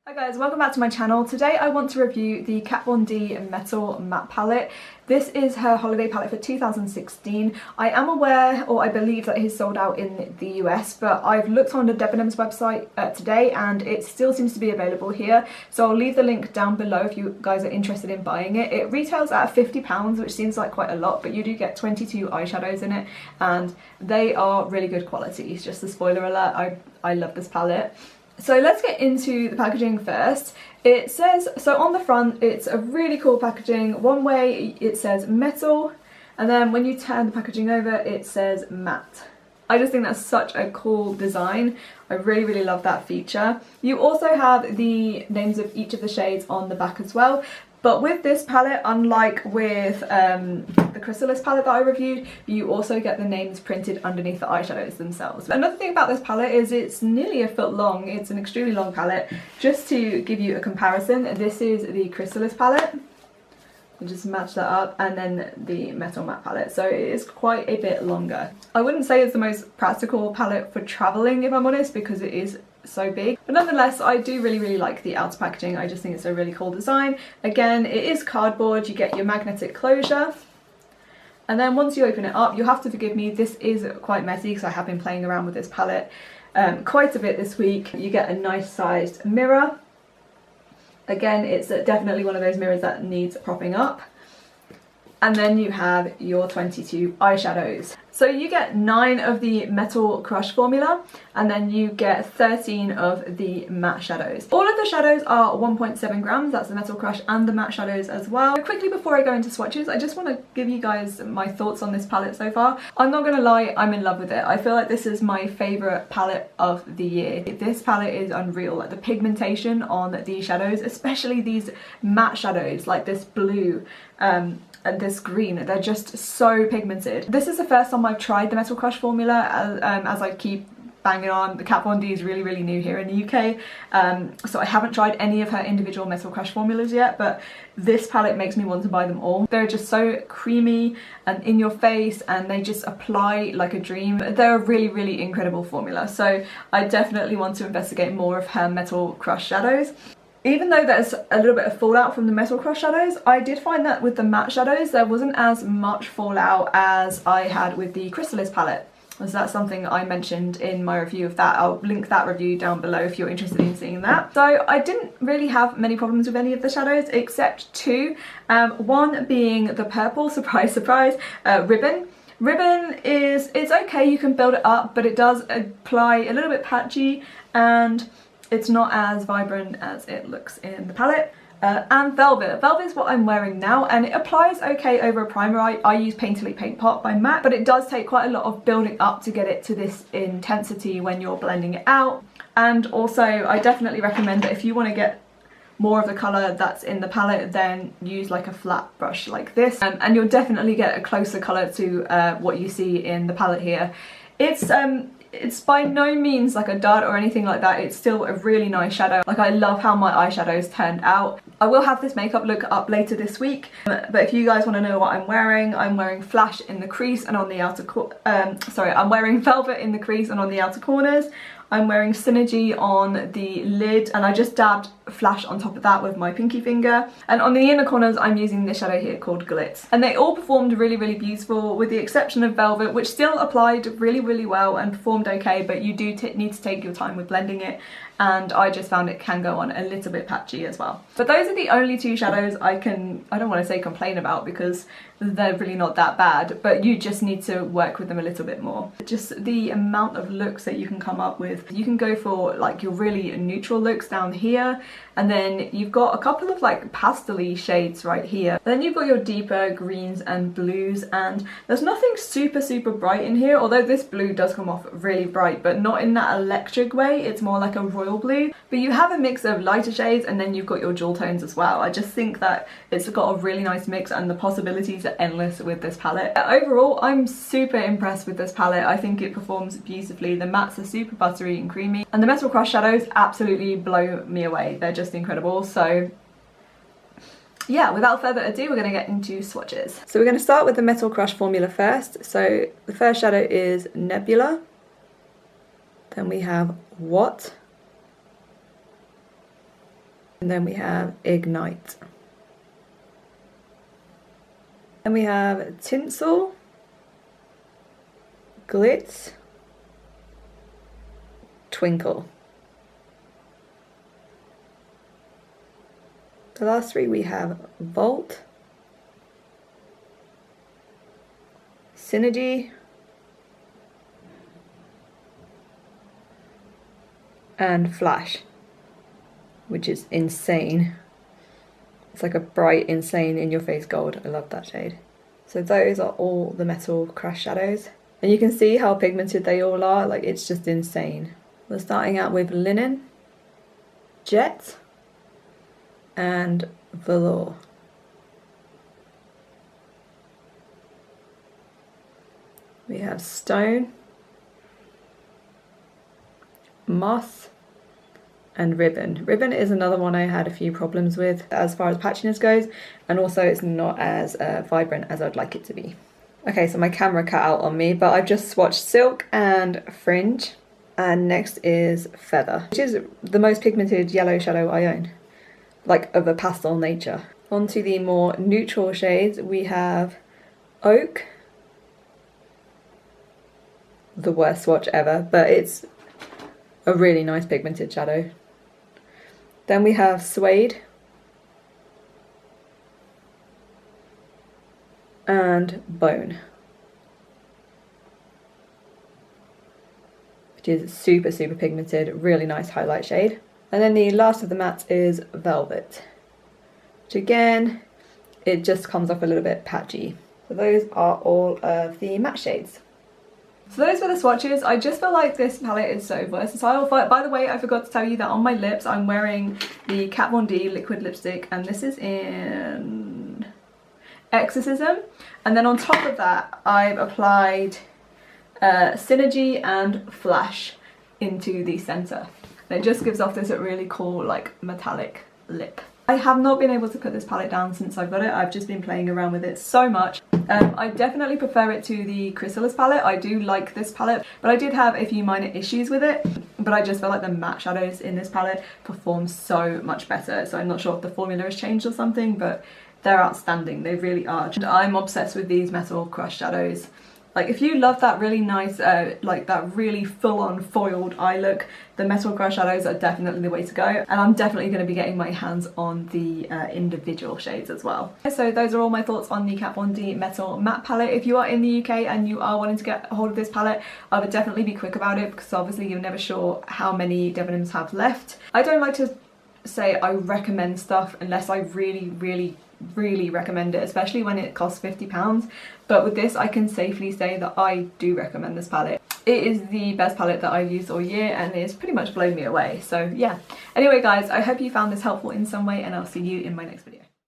Hi guys, welcome back to my channel. Today I want to review the Kat Von D Metal Matte Palette. This is her holiday palette for 2016. I am aware, or I believe, that it is sold out in the US, but I've looked on the Debenhams website today and it still seems to be available here. So I'll leave the link down below if you guys are interested in buying it. It retails at £50, which seems like quite a lot, but you do get 22 eyeshadows in it and they are really good quality. Just a spoiler alert, I love this palette. So let's get into the packaging first. It says, so on the front, it's a really cool packaging. One way it says metal, and then when you turn the packaging over, it says matte. I just think that's such a cool design. I really love that feature. You also have the names of each of the shades on the back as well. But with this palette, unlike with the Chrysalis palette that I reviewed, you also get the names printed underneath the eyeshadows themselves. Another thing about this palette is it's nearly a foot long. It's an extremely long palette. Just to give you a comparison, this is the Chrysalis palette. I'll just match that up, and then the Metal Matte palette. So it is quite a bit longer. I wouldn't say it's the most practical palette for traveling, if I'm honest, because it is so big, but nonetheless I do really like the outer packaging. I just think it's a really cool design. Again, it is cardboard. You get your magnetic closure, and then once you open it up, you'll have to forgive me, this is quite messy because I have been playing around with this palette quite a bit this week. You get a nice sized mirror. Again, it's definitely one of those mirrors that needs propping up. And then you have your 22 eyeshadows. So you get 9 of the Metal Crush formula, and then you get 13 of the matte shadows. All of the shadows are 1.7 grams, that's the Metal Crush and the matte shadows as well. Quickly before I go into swatches, I just want to give you guys my thoughts on this palette so far. I'm not gonna lie, I'm in love with it. I feel like this is my favourite palette of the year. This palette is unreal. Like the pigmentation on these shadows, especially these matte shadows like this blue, and this green, they're just so pigmented. This is the first time I've tried the Metal Crush formula, as I keep banging on. The Kat Von D is really new here in the UK, so I haven't tried any of her individual Metal Crush formulas yet, but this palette makes me want to buy them all. They're just so creamy and in your face, and they just apply like a dream. They're a really incredible formula, so I definitely want to investigate more of her Metal Crush shadows. Even though there's a little bit of fallout from the Metal Crush shadows, I did find that with the matte shadows there wasn't as much fallout as I had with the Chrysalis palette. So that's something I mentioned in my review of that. I'll link that review down below if you're interested in seeing that. So I didn't really have many problems with any of the shadows except 2. One being the purple, surprise ribbon. Ribbon is, it's okay, you can build it up, but it does apply a little bit patchy and it's not as vibrant as it looks in the palette. And velvet. Velvet is what I'm wearing now, and it applies okay over a primer. I use Painterly Paint Pot by MAC, but it does take quite a lot of building up to get it to this intensity when you're blending it out. And also I definitely recommend that if you want to get more of the colour that's in the palette, then use like a flat brush like this, and you'll definitely get a closer colour to what you see in the palette here. It's by no means like a dud or anything like that. It's still a really nice shadow. Like, I love how my eyeshadows turned out. I will have this makeup look up later this week, but if you guys want to know what I'm wearing Flash in the crease and on the outer I'm wearing Velvet in the crease and on the outer corners. I'm wearing Synergy on the lid, and I just dabbed Flash on top of that with my pinky finger. And on the inner corners I'm using this shadow here called Glitz. And they all performed really beautiful, with the exception of Velvet, which still applied really well and performed okay, but you do need to take your time with blending it, and I just found it can go on a little bit patchy as well. But those are the only 2 shadows I don't want to say complain about, because they're really not that bad, but you just need to work with them a little bit more. Just the amount of looks that you can come up with. You can go for like your really neutral looks down here, and then you've got a couple of like pastel-y shades right here. Then you've got your deeper greens and blues, and there's nothing super bright in here, although this blue does come off really bright, but not in that electric way. It's more like a royal blue. But you have a mix of lighter shades, and then you've got your jewel tones as well. I just think that it's got a really nice mix, and the possibilities are endless with this palette. Overall, I'm super impressed with this palette. I think it performs beautifully. The mattes are super buttery and creamy, and the Metal Crush shadows absolutely blow me away. They're just incredible. So yeah, without further ado, we're going to get into swatches. So we're going to start with the Metal Crush formula first. So the first shadow is Nebula, then we have What, And then we have Ignite. And we have Tinsel, Glitz, Twinkle. The last three we have Volt, Synergy, and Flash, which is insane. It's like a bright, insane, in-your-face gold. I love that shade. So those are all the metal crash shadows. And you can see how pigmented they all are. Like, it's just insane. We're starting out with Linen, Jet, and Velour. We have Stone, Moss, and Ribbon. Ribbon is another one I had a few problems with as far as patchiness goes, and also it's not as vibrant as I'd like it to be. Okay, so my camera cut out on me, but I've just swatched Silk and Fringe, and next is Feather, which is the most pigmented yellow shadow I own, like of a pastel nature. On to the more neutral shades, we have Oak, the worst swatch ever, but it's a really nice pigmented shadow. Then we have Suede and Bone, which is super pigmented, really nice highlight shade. And then the last of the mattes is Velvet, which again, it just comes off a little bit patchy. So those are all of the matte shades. So those were the swatches. I just feel like this palette is so versatile. By the way, I forgot to tell you that on my lips I'm wearing the Kat Von D liquid lipstick, and this is in Exorcism. And then on top of that I've applied Synergy and Flash into the centre. And it just gives off this really cool like metallic lip. I have not been able to put this palette down since I've got it. I've just been playing around with it so much. I definitely prefer it to the Chrysalis palette. I do like this palette, but I did have a few minor issues with it. But I just feel like the matte shadows in this palette perform so much better. So I'm not sure if the formula has changed or something, but they're outstanding. They really are. And I'm obsessed with these metal crush shadows. Like, if you love that really nice, like that really full-on foiled eye look, the metal crush shadows are definitely the way to go. And I'm definitely going to be getting my hands on the individual shades as well. So those are all my thoughts on the Kat Von D Metal Matte Palette. If you are in the UK and you are wanting to get a hold of this palette, I would definitely be quick about it, because obviously you're never sure how many Debenhams have left. I don't like to say I recommend stuff unless I really recommend it, especially when it costs £50. But with this, I can safely say that I do recommend this palette. It is the best palette that I've used all year, and it's pretty much blown me away. So yeah. Anyway guys, I hope you found this helpful in some way, and I'll see you in my next video.